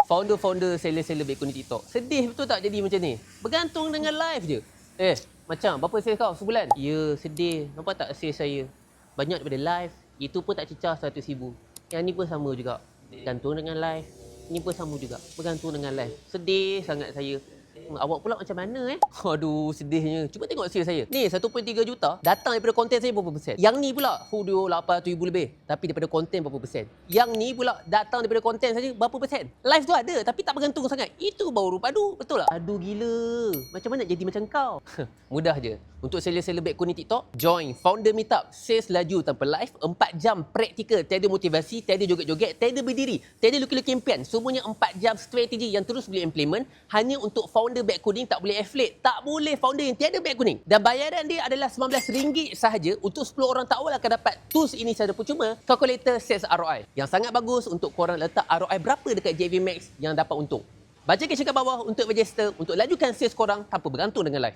founder-founder seller-seller back kuning TikTok. Sedih betul tak jadi macam ni? Bergantung dengan live je. Macam berapa sales kau sebulan? Ya, sedih. Nampak tak sales saya? Banyak daripada live. Itu pun tak cecah 100,000. Yang ni pun sama juga. Bergantung dengan live. Ni pun sama juga. Bergantung dengan live. Sedih sangat saya. Awak pula macam mana Aduh, sedihnya. Cuba tengok sales saya. Ni 1.3 juta datang daripada konten saya berapa persen? Yang ni pula video 800,000 lebih tapi daripada konten berapa persen? Yang ni pula datang daripada konten saja berapa persen? Live tu ada tapi tak bergantung sangat. Itu baru padu. Betul tak? Aduh gila. Macam mana jadi macam kau? Mudah je. Untuk seller-seller back kuning TikTok, join Founder Meetup. Sales laju tanpa live, 4 jam praktikal, tiada motivasi, tiada joget-joget, tiada berdiri, tiada luki-luki impian. Semuanya 4 jam strategi yang terus boleh implement hanya untuk founder back kuning, tak boleh affiliate, tak boleh founder yang tiada back kuning. Dan bayaran dia adalah RM19 sahaja. Untuk 10 orang tak awal akan dapat tools ini secara percuma, calculator sales ROI. Yang sangat bagus untuk korang letak ROI berapa dekat JV Max yang dapat untung. Baca caption kat bawah untuk register, untuk lajukan sales korang tanpa bergantung dengan live.